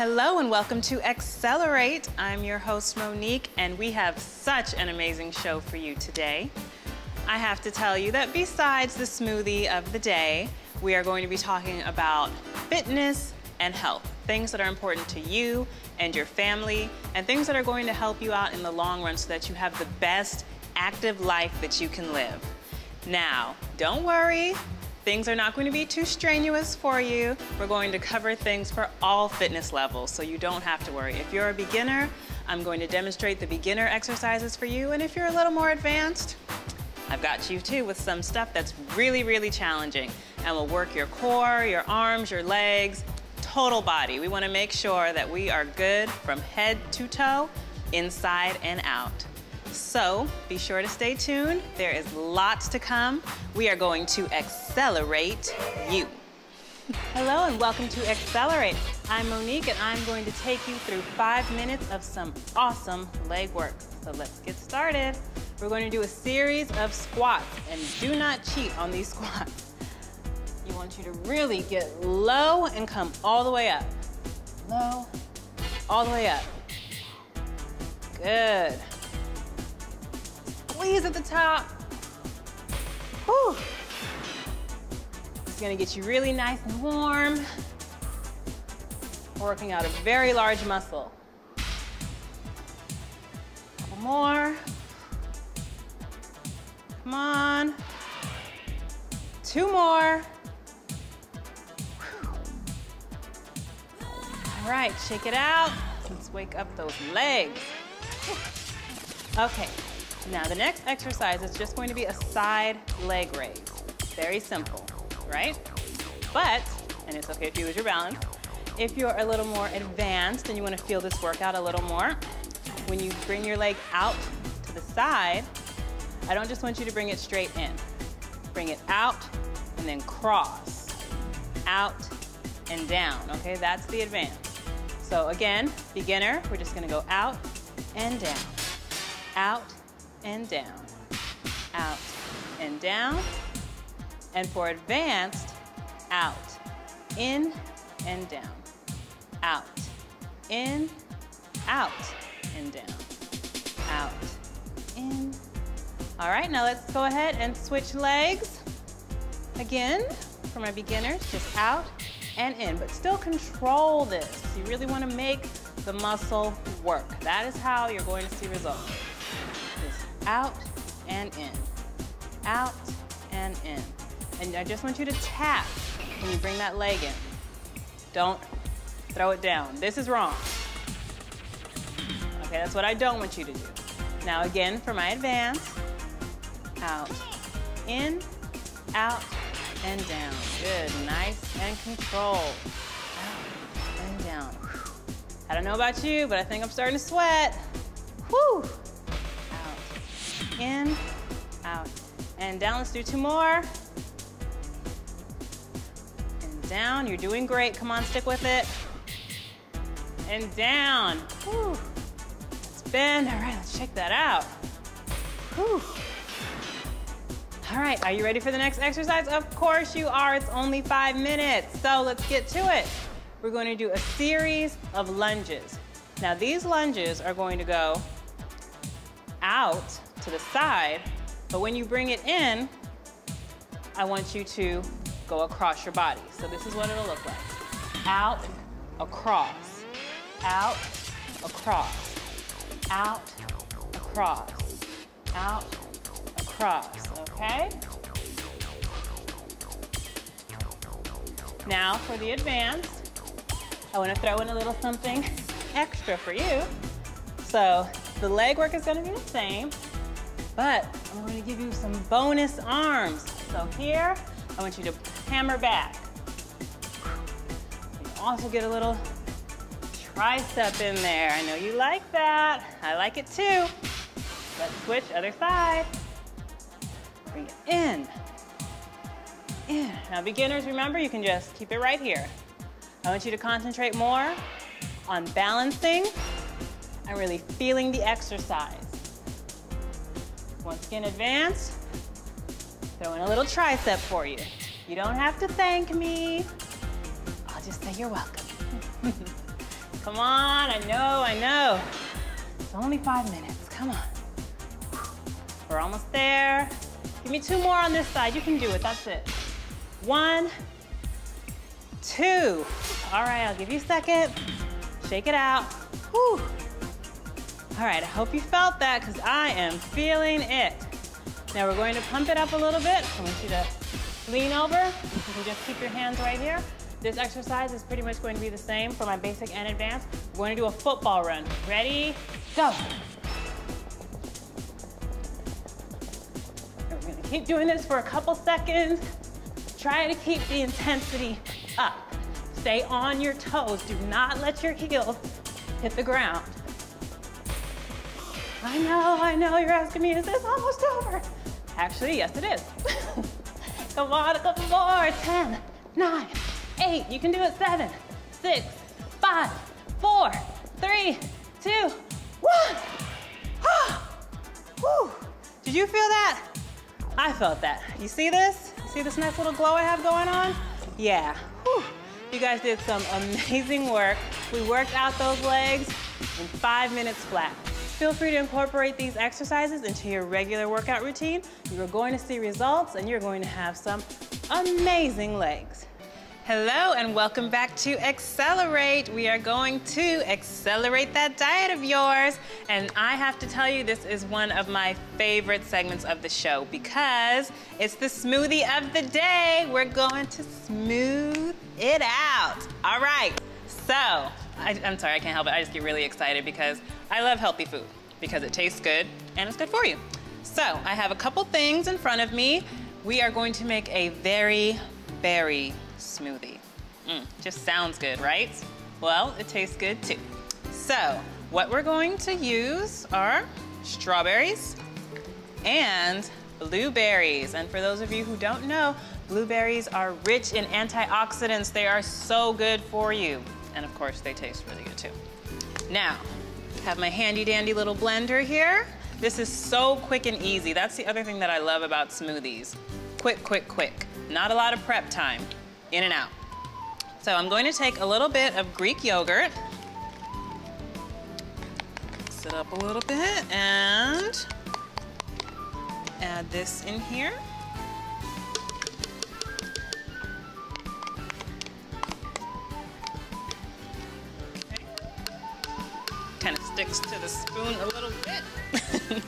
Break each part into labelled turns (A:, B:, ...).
A: Hello and welcome to XcelR8. I'm your host Monique and we have such an amazing show for you today. I have to tell you that besides the smoothie of the day, we are going to be talking about fitness and health, things that are important to you and your family, and things that are going to help you out in the long run so that you have the best active life that you can live. Now, don't worry. Things are not going to be too strenuous for you. We're going to cover things for all fitness levels, so you don't have to worry. If you're a beginner, I'm going to demonstrate the beginner exercises for you, and if you're a little more advanced, I've got you too with some stuff that's really, really challenging, and will work your core, your arms, your legs, total body. We want to make sure that we are good from head to toe, inside and out. So be sure to stay tuned. There is lots to come. We are going to accelerate you. Hello and welcome to XcelR8. I'm Monique and I'm going to take you through 5 minutes of some awesome leg work. So let's get started. We're going to do a series of squats, and do not cheat on these squats. You want you to really get low and come all the way up. Low, all the way up. Good. Squeeze at the top. Whew. It's gonna get you really nice and warm. Working out a very large muscle. Couple more. Come on. 2 more. Whew. All right, shake it out. Let's wake up those legs. Okay. Now the next exercise is just going to be a side leg raise. Very simple, right? But, and it's okay if you lose your balance, if you're a little more advanced and you want to feel this workout a little more, when you bring your leg out to the side, I don't just want you to bring it straight in. Bring it out and then cross. Out and down, okay? That's the advance. So again, beginner, we're just going to go out and down. Out and down, out and down, and for advanced, out, in and down, out, in, out and down, out, in. All right, now let's go ahead and switch legs. Again, for my beginners, just out and in, but still control this. You really want to make the muscle work. That is how you're going to see results. Out and in, out and in. And I just want you to tap when you bring that leg in. Don't throw it down. This is wrong. Okay, that's what I don't want you to do. Now again, for my advance, out, in, out, and down. Good, nice and controlled. Out and down. I don't know about you, but I think I'm starting to sweat. Whew. In, out, and down. Let's do 2 more. And down. You're doing great. Come on, stick with it. And down. Whew. Let's bend. All right, let's check that out. Whew. All right, are you ready for the next exercise? Of course you are. It's only 5 minutes. So let's get to it. We're going to do a series of lunges. Now these lunges are going to go out to the side, but when you bring it in, I want you to go across your body. So this is what it'll look like. Out, across, out, across, out, across, out, across, okay? Now for the advanced, I want to throw in a little something extra for you. So the leg work is going to be the same, but I'm going to give you some bonus arms. So here, I want you to hammer back. You also get a little tricep in there. I know you like that. I like it too. Let's switch other side. Bring it in. In. Now beginners, remember, you can just keep it right here. I want you to concentrate more on balancing and really feeling the exercise. Once again, advance. Throw in a little tricep for you. You don't have to thank me. I'll just say you're welcome. Come on, I know. It's only 5 minutes, come on. We're almost there. Give me 2 more on this side. You can do it, that's it. 1, 2. All right, I'll give you a second. Shake it out. Whew. All right, I hope you felt that because I am feeling it. Now we're going to pump it up a little bit. I want you to lean over. You can just keep your hands right here. This exercise is pretty much going to be the same for my basic and advanced. We're going to do a football run. Ready, go. And we're gonna keep doing this for a couple seconds. Try to keep the intensity up. Stay on your toes. Do not let your heels hit the ground. I know, you're asking me, is this almost over? Actually, yes it is. Come on, a couple more. 10, 9, 8, you can do it. 7, 6, 5, 4, 3, 2, 1. Ah. Whew. Did you feel that? I felt that. You see this? See this nice little glow I have going on? Yeah. Whew. You guys did some amazing work. We worked out those legs in 5 minutes flat. Feel free to incorporate these exercises into your regular workout routine. You're going to see results and you're going to have some amazing legs. Hello and welcome back to XcelR8. We are going to accelerate that diet of yours. And I have to tell you, this is one of my favorite segments of the show because it's the smoothie of the day. We're going to smooth it out. All right, so I'm sorry, I can't help it. I just get really excited because I love healthy food because it tastes good and it's good for you. So I have a couple things in front of me. We are going to make a very berry smoothie. Just sounds good, right? Well, it tastes good too. So what we're going to use are strawberries and blueberries. And for those of you who don't know, blueberries are rich in antioxidants. They are so good for you. And of course, they taste really good too. Now, I have my handy dandy little blender here. This is so quick and easy. That's the other thing that I love about smoothies. Quick, quick, quick. Not a lot of prep time. In and out. So I'm going to take a little bit of Greek yogurt, mix it up a little bit, and add this in here. Okay. Kind of sticks to the spoon a little bit.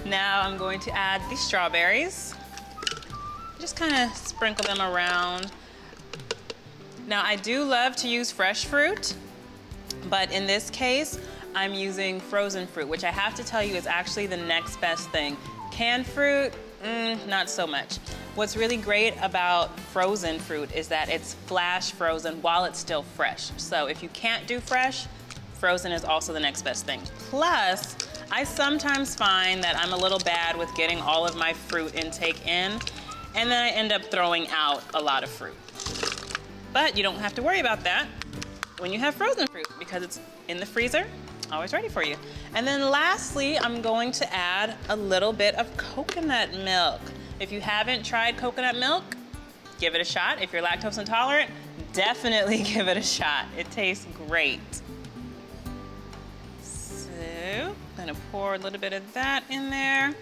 A: Now I'm going to add the strawberries. Just kind of sprinkle them around. Now I do love to use fresh fruit, but in this case, I'm using frozen fruit, which I have to tell you is actually the next best thing. Canned fruit, not so much. What's really great about frozen fruit is that it's flash frozen while it's still fresh. So if you can't do fresh, frozen is also the next best thing. Plus, I sometimes find that I'm a little bad with getting all of my fruit intake in, and then I end up throwing out a lot of fruit. But you don't have to worry about that when you have frozen fruit because it's in the freezer, always ready for you. And then lastly, I'm going to add a little bit of coconut milk. If you haven't tried coconut milk, give it a shot. If you're lactose intolerant, definitely give it a shot. It tastes great. So I'm gonna pour a little bit of that in there.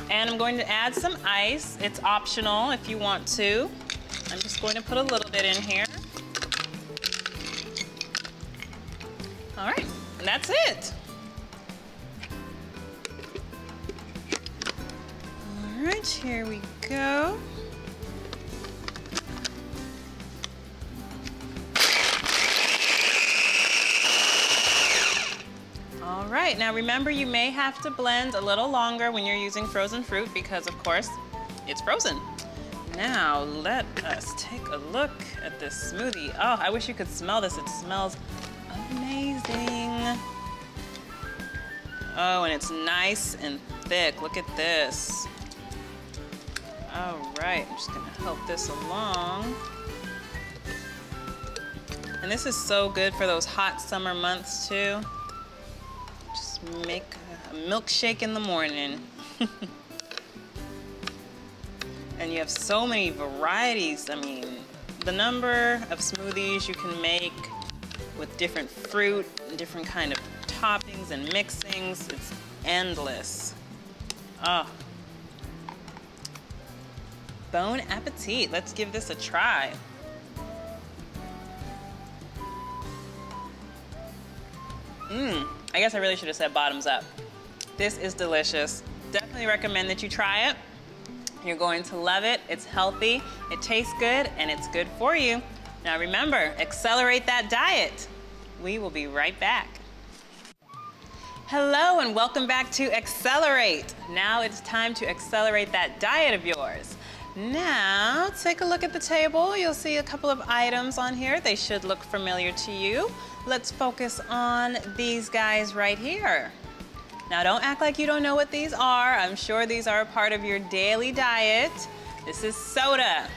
A: And I'm going to add some ice. It's optional if you want to. I'm just going to put a little bit in here. All right, and that's it. All right, here we go. All right, now remember you may have to blend a little longer when you're using frozen fruit because of course it's frozen. Now let us take a look at this smoothie. Oh, I wish you could smell this. It smells amazing. Oh, and it's nice and thick. Look at this. All right, I'm just gonna help this along. And this is so good for those hot summer months too. Just make a milkshake in the morning. And you have so many varieties. I mean, the number of smoothies you can make with different fruit and different kind of toppings and mixings. It's endless. Oh. Bon appetit. Let's give this a try. I guess I really should have said bottoms up. This is delicious. Definitely recommend that you try it. You're going to love it. It's healthy, it tastes good, and it's good for you. Now remember, accelerate that diet. We will be right back. Hello and welcome back to XcelR8. Now it's time to accelerate that diet of yours. Now, take a look at the table. You'll see a couple of items on here. They should look familiar to you. Let's focus on these guys right here. Now, don't act like you don't know what these are. I'm sure these are a part of your daily diet. This is soda.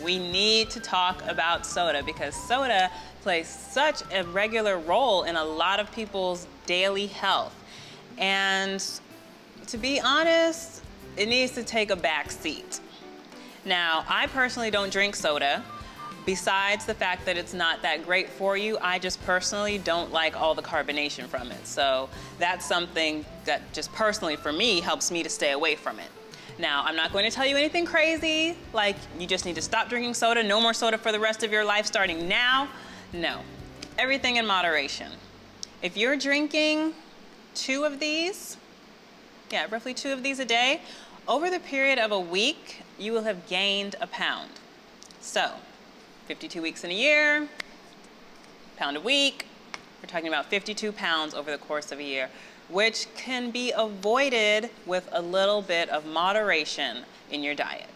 A: We need to talk about soda because soda plays such a regular role in a lot of people's daily health. And to be honest, it needs to take a back seat. Now, I personally don't drink soda. Besides the fact that it's not that great for you, I just personally don't like all the carbonation from it. So that's something that just personally for me helps me to stay away from it. Now, I'm not going to tell you anything crazy, like you just need to stop drinking soda, no more soda for the rest of your life starting now. No, everything in moderation. If you're drinking 2 of these, roughly 2 of these a day, over the period of a week, you will have gained a pound. So, 52 weeks in a year, pound a week, we're talking about 52 pounds over the course of a year, which can be avoided with a little bit of moderation in your diet.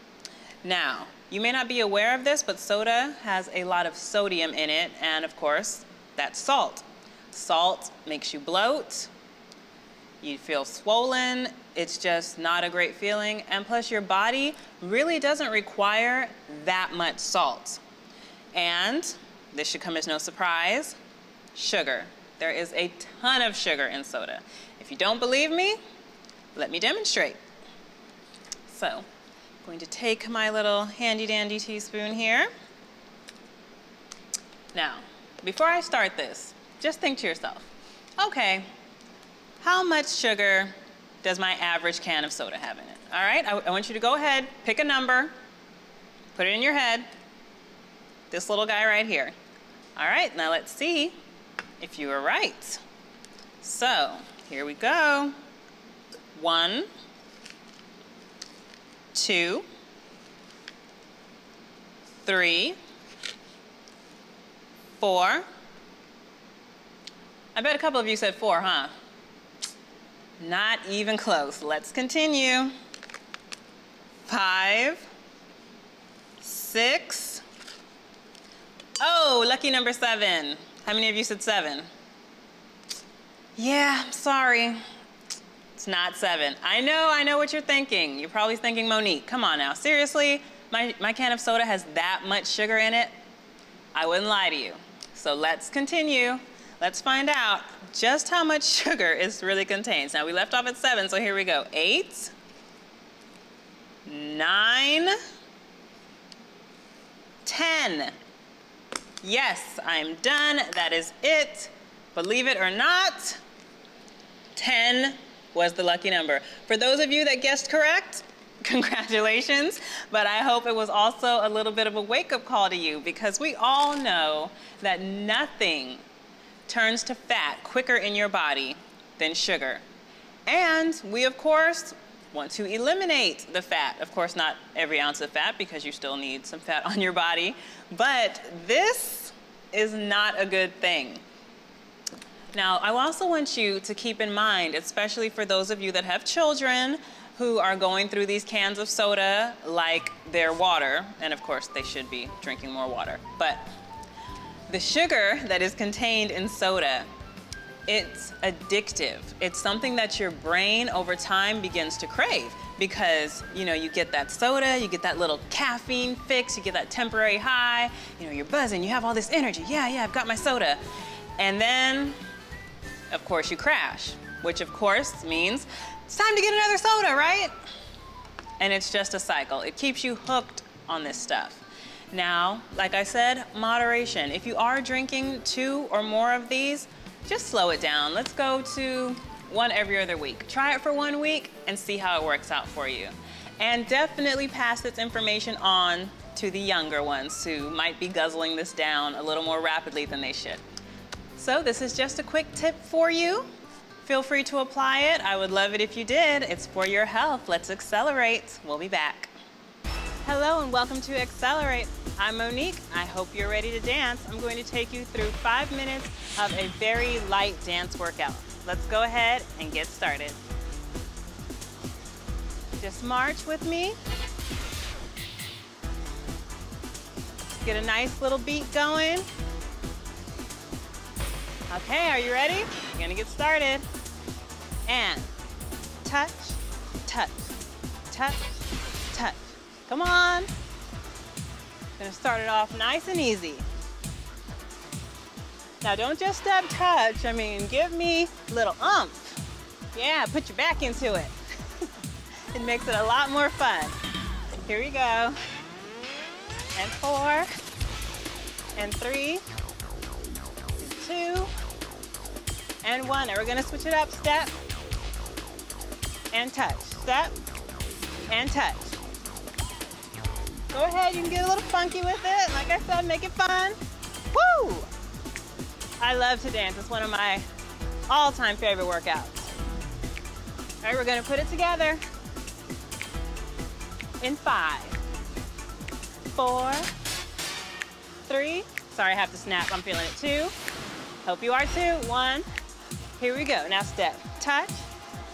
A: Now, you may not be aware of this, but soda has a lot of sodium in it, and of course, that's salt. Salt makes you bloat, you feel swollen, it's just not a great feeling, and plus your body really doesn't require that much salt. And this should come as no surprise, sugar. There is a ton of sugar in soda. If you don't believe me, let me demonstrate. So, I'm going to take my little handy dandy teaspoon here. Now, before I start this, just think to yourself, okay, how much sugar does my average can of soda have in it? All right, I want you to go ahead, pick a number, put it in your head. This little guy right here. All right, now let's see if you were right. So, here we go. 1, 2, 3, 4. I bet a couple of you said 4, huh? Not even close. Let's continue. 5, 6. Oh, lucky number 7. How many of you said 7? Yeah, I'm sorry. It's not 7. I know what you're thinking. You're probably thinking, Monique, come on now. Seriously, my can of soda has that much sugar in it? I wouldn't lie to you. So let's continue. Let's find out just how much sugar is really contained. Now we left off at 7, so here we go. 8, 9, 10. Yes, I'm done. That is it. Believe it or not, 10 was the lucky number. For those of you that guessed correct, congratulations. But I hope it was also a little bit of a wake-up call to you because we all know that nothing turns to fat quicker in your body than sugar. And we, of course, want to eliminate the fat. Of course, not every ounce of fat because you still need some fat on your body. But this is not a good thing. Now, I also want you to keep in mind, especially for those of you that have children who are going through these cans of soda like they're water, and of course they should be drinking more water, but the sugar that is contained in soda, it's addictive. It's something that your brain over time begins to crave because, you know, you get that soda, you get that little caffeine fix, you get that temporary high, you know, you're buzzing, you have all this energy. Yeah, I've got my soda. And then, of course, you crash, which of course means it's time to get another soda, right? And it's just a cycle. It keeps you hooked on this stuff. Now, like I said, moderation. If you are drinking 2 or more of these, just slow it down. Let's go to 1 every other week. Try it for 1 week and see how it works out for you. And definitely pass this information on to the younger ones who might be guzzling this down a little more rapidly than they should. So this is just a quick tip for you. Feel free to apply it. I would love it if you did. It's for your health. Let's accelerate. We'll be back. Hello and welcome to XcelR8. I'm Monique. I hope you're ready to dance. I'm going to take you through 5 minutes of a very light dance workout. Let's go ahead and get started. Just march with me. Get a nice little beat going. Okay, are you ready? We're gonna get started. And touch, touch, touch, touch. Come on. Gonna start it off nice and easy. Now don't just step touch, I mean, give me a little umph. Yeah, put your back into it. It makes it a lot more fun. Here we go. And 4, and 3, 2, and 1. And we're gonna switch it up. Step, and touch. Step, and touch. Go ahead, you can get a little funky with it. Like I said, make it fun. Woo! I love to dance. It's one of my all-time favorite workouts. All right, we're gonna put it together in 5, 4, 3. Sorry, I have to snap. I'm feeling it. 2. Hope you are too. 1. Here we go. Now step. Touch,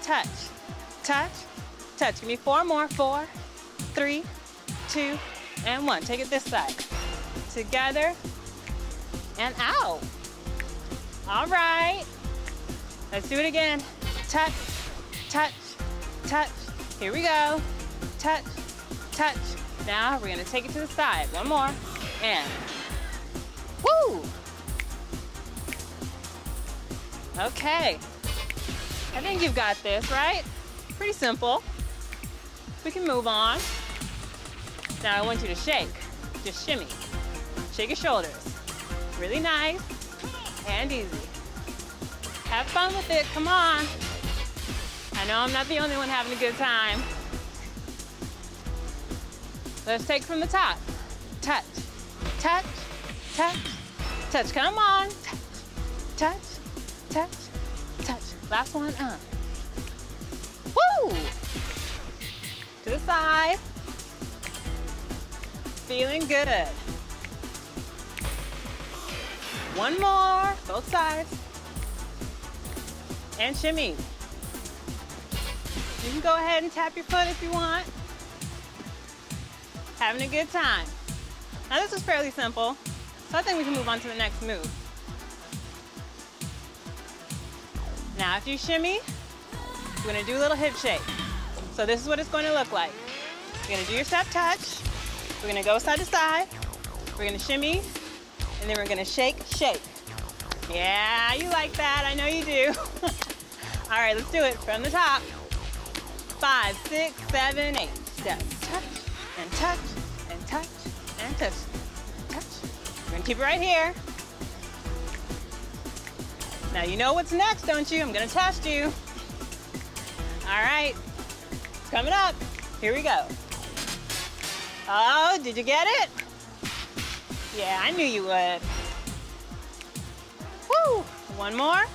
A: touch, touch, touch. Give me 4 more. 4, 3, 2, and 1. Take it this side. Together and out. All right. Let's do it again. Touch, touch, touch. Here we go. Touch, touch. Now we're gonna take it to the side. 1 more. And woo! Okay. I think you've got this, right? Pretty simple. We can move on. Now I want you to shake. Just shimmy. Shake your shoulders. Really nice and easy. Have fun with it. Come on. I know I'm not the only one having a good time. Let's take from the top. Touch, touch, touch, touch. Come on. Touch, touch, touch. Last one. Woo! To the side. Feeling good. 1 more. Both sides. And shimmy. You can go ahead and tap your foot if you want. Having a good time. Now this is fairly simple, so I think we can move on to the next move. Now if you shimmy, we're gonna do a little hip shake. So this is what it's going to look like. You're gonna do your step touch. We're gonna go side to side. We're gonna shimmy, and then we're gonna shake, shake. Yeah, you like that, I know you do. All right, let's do it from the top. 5, 6, 7, 8. Step, touch, and touch, and touch, and touch, touch. We're gonna keep it right here. Now you know what's next, don't you? I'm gonna test you. All right, it's coming up. Here we go. Oh, did you get it? Yeah, I knew you would. Woo! 1 more.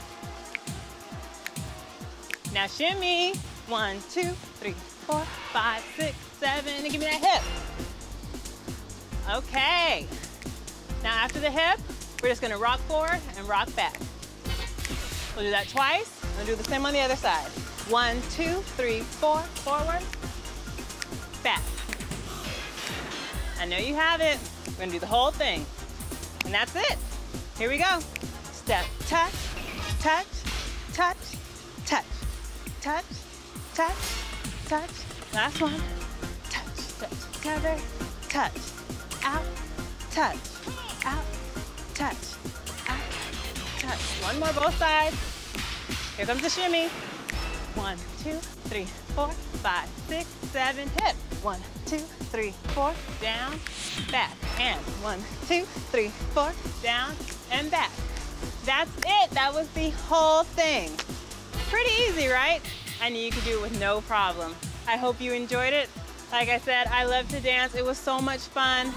A: Now shimmy. 1, 2, 3, 4, 5, 6, 7, and give me that hip. Okay. Now after the hip, we're just gonna rock forward and rock back. We'll do that twice. We'll do the same on the other side. 1, 2, 3, 4, forward, back. I know you have it. We're gonna do the whole thing. And that's it. Here we go. Step, touch, touch, touch, touch, touch, touch, touch. Last one. Touch, touch, together, touch, out, touch, out, touch, out, touch. 1 more, both sides. Here comes the shimmy. 1, 2, 3, 4, 5, 6, 7, hip. 1, 2, 3, 4, down, back, and 1, 2, 3, 4, down, and back. That's it. That was the whole thing. Pretty easy, right? I knew you could do it with no problem. I hope you enjoyed it. Like I said, I love to dance. It was so much fun.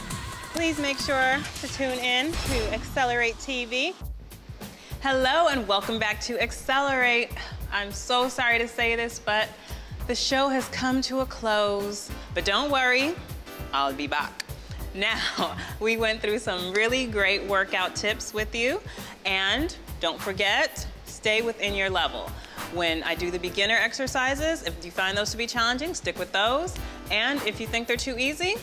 A: Please make sure to tune in to XcelR8 TV. Hello and welcome back to XcelR8. I'm so sorry to say this, but the show has come to a close. But don't worry, I'll be back. Now, we went through some really great workout tips with you. And don't forget, stay within your level. When I do the beginner exercises, if you find those to be challenging, stick with those. And if you think they're too easy,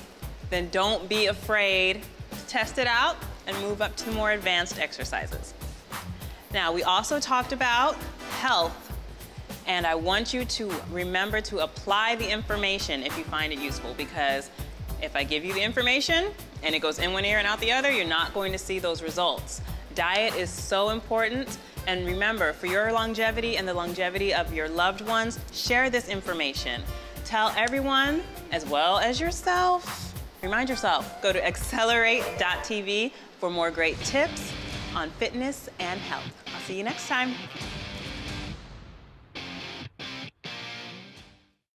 A: then don't be afraid to test it out and move up to the more advanced exercises. Now, we also talked about health, and I want you to remember to apply the information if you find it useful, because if I give you the information and it goes in one ear and out the other, you're not going to see those results. Diet is so important, and remember, for your longevity and the longevity of your loved ones, share this information. Tell everyone, as well as yourself. Remind yourself, go to XcelR8.tv for more great tips on fitness and health. I'll see you next time.